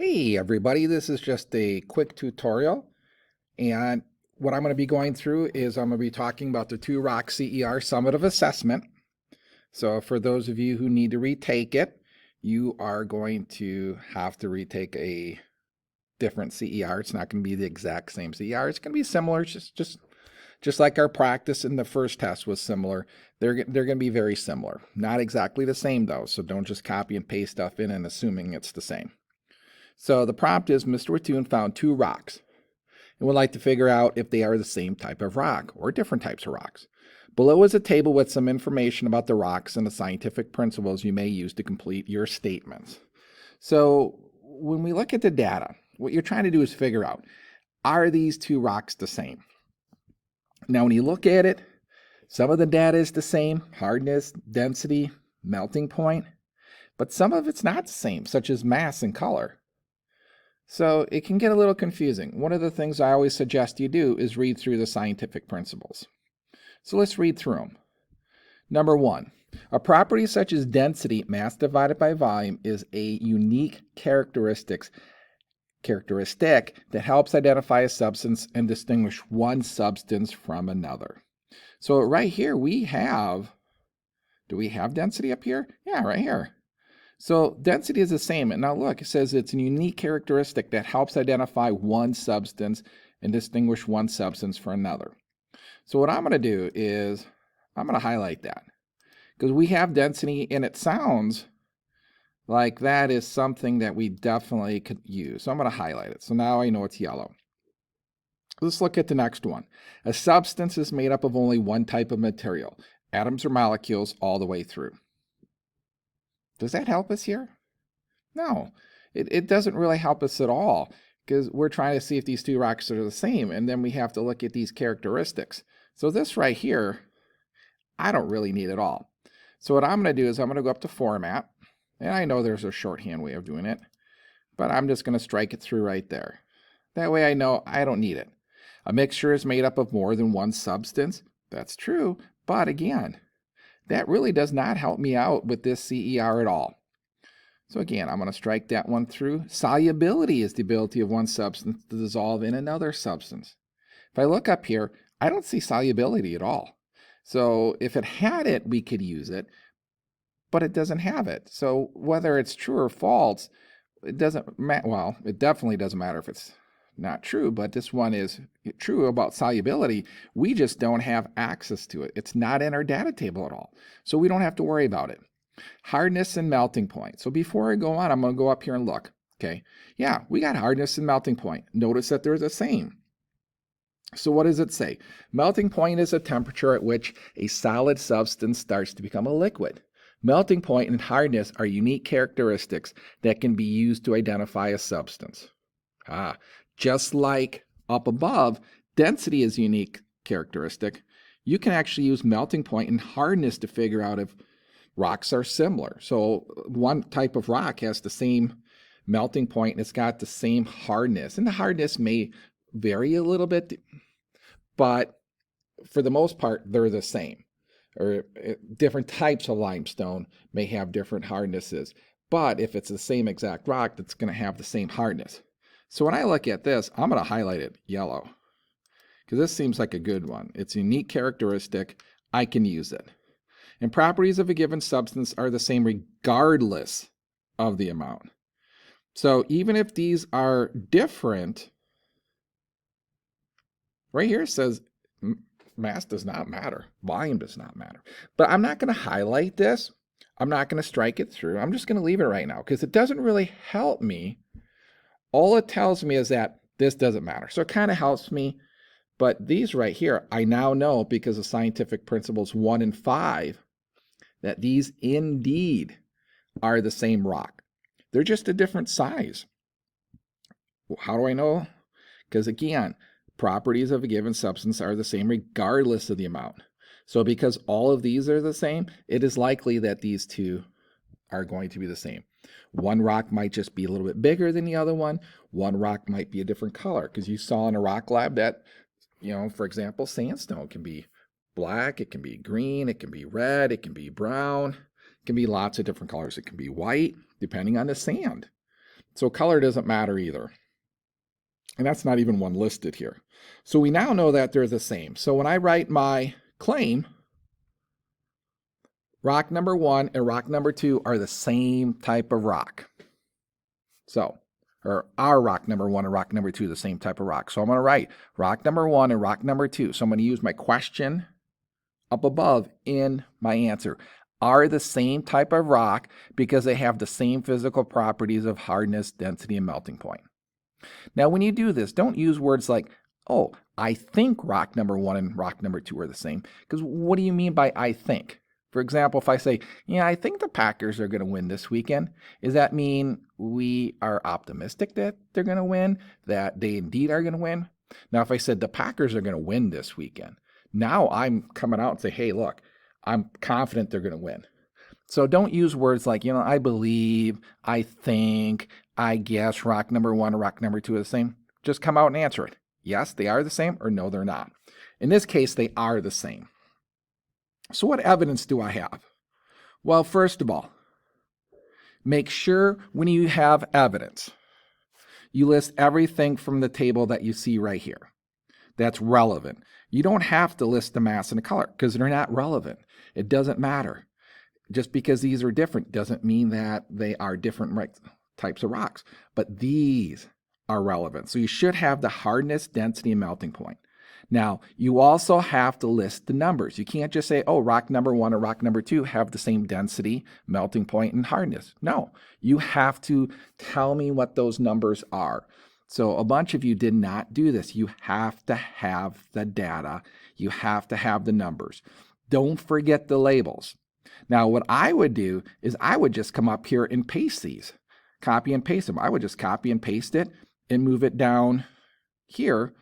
Hey everybody, this is just a quick tutorial, and what I'm going to be going through is I'm going to be talking about the 2-rock CER summative assessment. So for those of you who need to retake it, you are going to have to retake a different CER. It's not going to be the exact same CER. It's going to be similar, just like our practice in the first test was similar. They're going to be very similar. Not exactly the same though, so don't just copy and paste stuff in and assuming it's the same. So the prompt is Mr. Witthun found 2 rocks and would like to figure out if they are the same type of rock or different types of rocks. Below is a table with some information about the rocks and the scientific principles you may use to complete your statements. So when we look at the data, what you're trying to do is figure out, are these 2 rocks the same? Now when you look at it, some of the data is the same, hardness, density, melting point, but some of it's not the same, such as mass and color. So it can get a little confusing. One of the things I always suggest you do is read through the scientific principles. So let's read through them. Number 1, a property such as density, mass divided by volume, is a unique characteristic that helps identify a substance and distinguish one substance from another. So right here we have, do we have density up here? Yeah, right here. So density is the same. And now look, it says it's a unique characteristic that helps identify one substance and distinguish one substance from another. So what I'm going to do is I'm going to highlight that because we have density and it sounds like that is something that we definitely could use. So I'm going to highlight it. So now I know it's yellow. Let's look at the next one. A substance is made up of only one type of material, atoms or molecules all the way through. Does that help us here? No, it doesn't really help us at all because we're trying to see if these 2 rocks are the same, and then we have to look at these characteristics. So this right here, I don't really need at all. So what I'm going to do is I'm going to go up to Format, and I know there's a shorthand way of doing it, but I'm just going to strike it through right there. That way I know I don't need it. A mixture is made up of more than one substance. That's true, but again, that really does not help me out with this CER at all. So again, I'm going to strike that one through. Solubility is the ability of one substance to dissolve in another substance. If I look up here, I don't see solubility at all. So if it had it, we could use it, but it doesn't have it. So whether it's true or false, it doesn't matter. Well, it definitely doesn't matter if it's not true, but this one is true about solubility. We just don't have access to it. It's not in our data table at all. So we don't have to worry about it. Hardness and melting point. So before I go on, I'm going to go up here and look. Okay. Yeah, we got hardness and melting point. Notice that they're the same. So what does it say? Melting point is a temperature at which a solid substance starts to become a liquid. Melting point and hardness are unique characteristics that can be used to identify a substance. Just like up above, density is a unique characteristic. You can actually use melting point and hardness to figure out if rocks are similar. So one type of rock has the same melting point and it's got the same hardness. And the hardness may vary a little bit, but for the most part, they're the same. Or different types of limestone may have different hardnesses. But if it's the same exact rock, that's going to have the same hardness. So when I look at this, I'm going to highlight it yellow because this seems like a good one. It's a unique characteristic. I can use it. And properties of a given substance are the same regardless of the amount. So even if these are different, right here it says mass does not matter. Volume does not matter. But I'm not going to highlight this. I'm not going to strike it through. I'm just going to leave it right now because it doesn't really help me. All it tells me is that this doesn't matter. So it kind of helps me, but these right here, I now know because of scientific principles 1 and 5, that these indeed are the same rock. They're just a different size. How do I know? Because again, properties of a given substance are the same regardless of the amount. So because all of these are the same, it is likely that these 2 are going to be the same. One rock might just be a little bit bigger than the other one. One rock might be a different color because you saw in a rock lab that, for example, sandstone can be black, it can be green, it can be red, it can be brown, it can be lots of different colors. It can be white, depending on the sand. So color doesn't matter either. And that's not even one listed here. So we now know that they're the same. So when I write my claim, rock number 1 and rock number 2 are the same type of rock. So, or our rock number 1 and rock number 2 the same type of rock. So I'm going to write rock number 1 and rock number 2. So I'm going to use my question up above in my answer. Are the same type of rock because they have the same physical properties of hardness, density, and melting point. Now, when you do this, don't use words like, oh, I think rock number 1 and rock number 2 are the same. Because what do you mean by I think? For example, if I say, yeah, I think the Packers are going to win this weekend, does that mean we are optimistic that they're going to win, that they indeed are going to win? Now, if I said the Packers are going to win this weekend, now I'm coming out and say, hey, look, I'm confident they're going to win. So don't use words like, I believe, I think, I guess rock number 1 and rock number 2 are the same. Just come out and answer it. Yes, they are the same, or no, they're not. In this case, they are the same. So what evidence do I have? Well, first of all, make sure when you have evidence, you list everything from the table that you see right here. That's relevant. You don't have to list the mass and the color because they're not relevant. It doesn't matter. Just because these are different doesn't mean that they are different types of rocks, but these are relevant. So you should have the hardness, density, and melting point. Now, you also have to list the numbers. You can't just say, oh, rock number 1 or rock number 2 have the same density, melting point, and hardness. No, you have to tell me what those numbers are. So a bunch of you did not do this. You have to have the data. You have to have the numbers. Don't forget the labels. Now, what I would do is I would just come up here and paste these. Copy and paste them. I would just copy and paste it and move it down here.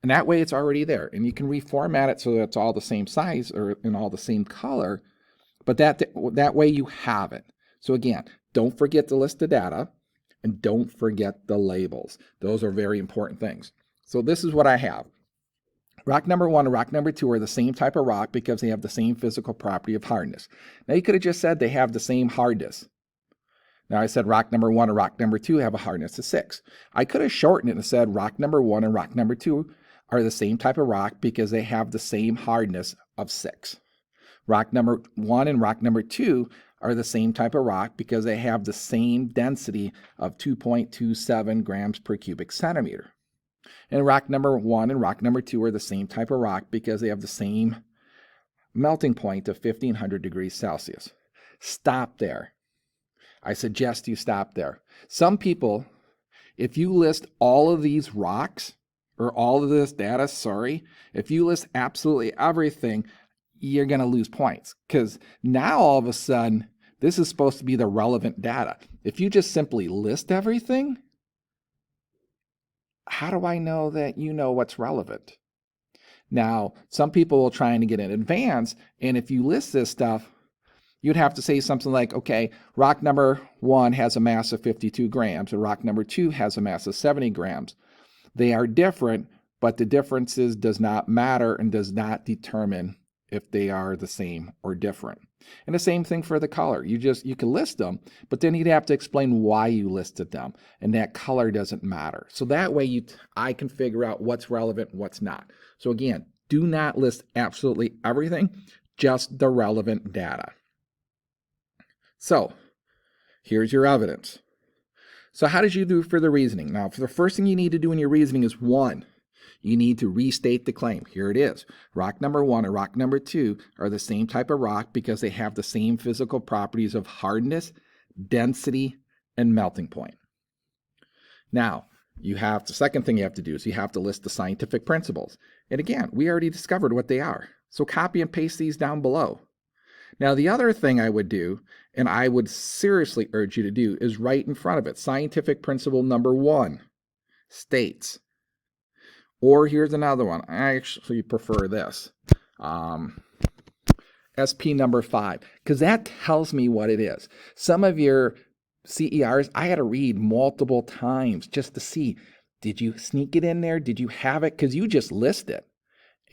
And that way it's already there. And you can reformat it so that it's all the same size or in all the same color. But that way you have it. So again, don't forget to list the data and don't forget the labels. Those are very important things. So this is what I have. Rock number 1 and rock number 2 are the same type of rock because they have the same physical property of hardness. Now you could have just said they have the same hardness. Now I said rock number 1 and rock number 2 have a hardness of 6. I could have shortened it and said rock number 1 and rock number 2 are the same type of rock because they have the same hardness of 6. Rock number 1 and rock number 2 are the same type of rock because they have the same density of 2.27 grams per cubic centimeter. And rock number 1 and rock number 2 are the same type of rock because they have the same melting point of 1500 degrees Celsius. Stop there. I suggest you stop there. Some people, if you list all of these rocks, or all of this data, if you list absolutely everything, you're going to lose points. Because now all of a sudden, this is supposed to be the relevant data. If you just simply list everything, how do I know that you know what's relevant? Now, some people will try and get in advance, and if you list this stuff, you'd have to say something like, okay, rock number 1 has a mass of 52 grams, and rock number 2 has a mass of 70 grams. They are different, but the differences does not matter and does not determine if they are the same or different. And the same thing for the color. You can list them, but then you'd have to explain why you listed them, and that color doesn't matter. So that way I can figure out what's relevant and what's not. So again, do not list absolutely everything, just the relevant data. So here's your evidence. So how did you do for the reasoning? Now, for the first thing you need to do in your reasoning is 1, you need to restate the claim. Here it is. Rock number 1 and rock number 2 are the same type of rock because they have the same physical properties of hardness, density, and melting point. Now, the second thing you have to do is you have to list the scientific principles. And again, we already discovered what they are. So copy and paste these down below. Now, the other thing I would do, and I would seriously urge you to do, is write in front of it, scientific principle number 1 states. Or here's another one. I actually prefer this. SP number 5, because that tells me what it is. Some of your CERs, I had to read multiple times just to see, did you sneak it in there? Did you have it? Because you just list it.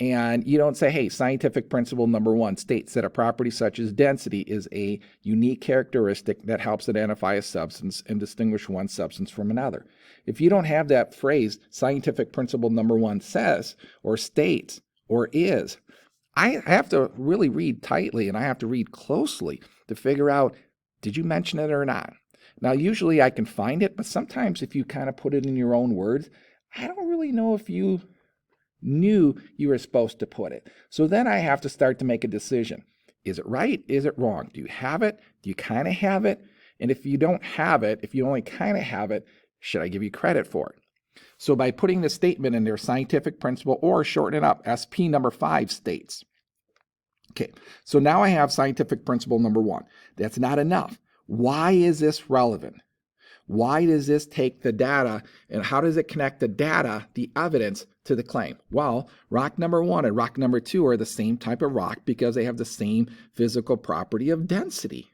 And you don't say, hey, scientific principle number 1 states that a property such as density is a unique characteristic that helps identify a substance and distinguish one substance from another. If you don't have that phrase, scientific principle number 1 says, or states, or is, I have to really read tightly and I have to read closely to figure out, did you mention it or not? Now, usually I can find it, but sometimes if you kind of put it in your own words, I don't really know if you knew you were supposed to put it. So then I have to start to make a decision. Is it right? Is it wrong? Do you have it? Do you kind of have it? And if you don't have it, if you only kind of have it, should I give you credit for it? So by putting the statement in there, scientific principle, or shorten it up, SP number 5 states. Okay, so now I have scientific principle number 1. That's not enough. Why is this relevant? Why does this take the data, and how does it connect the data, the evidence, to the claim? Well, rock number 1 and rock number 2 are the same type of rock because they have the same physical property of density.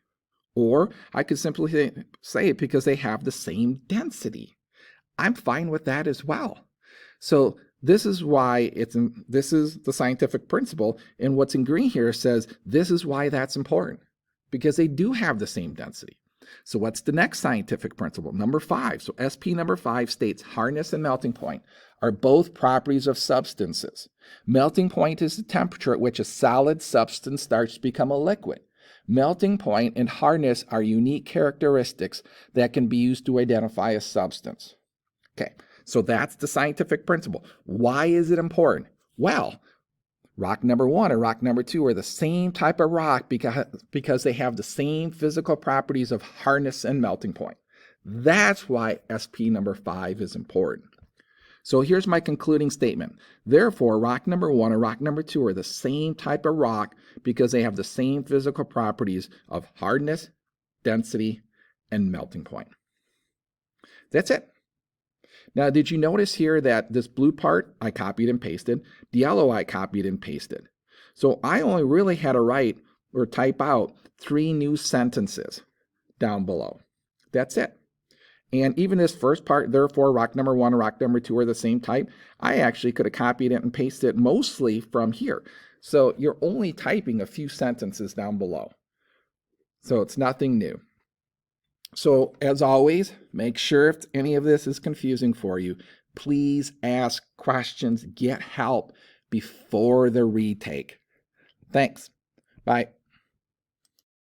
Or I could simply say it because they have the same density. I'm fine with that as well. So this is why this is the scientific principle, and what's in green here says this is why that's important, because they do have the same density. So what's the next scientific principle? Number 5. So SP number 5 states hardness and melting point are both properties of substances. Melting point is the temperature at which a solid substance starts to become a liquid. Melting point and hardness are unique characteristics that can be used to identify a substance. Okay, so that's the scientific principle. Why is it important? Well, rock number 1 and rock number 2 are the same type of rock because they have the same physical properties of hardness and melting point. That's why SP number 5 is important. So here's my concluding statement. Therefore, rock number 1 and rock number 2 are the same type of rock because they have the same physical properties of hardness, density, and melting point. That's it. Now, did you notice here that this blue part I copied and pasted, the yellow I copied and pasted? So I only really had to write or type out 3 new sentences down below. That's it. And even this first part, therefore, rock number 1 and rock number 2 are the same type, I actually could have copied it and pasted it mostly from here. So you're only typing a few sentences down below. So it's nothing new. So as always, make sure if any of this is confusing for you, please ask questions, get help before the retake. Thanks. Bye.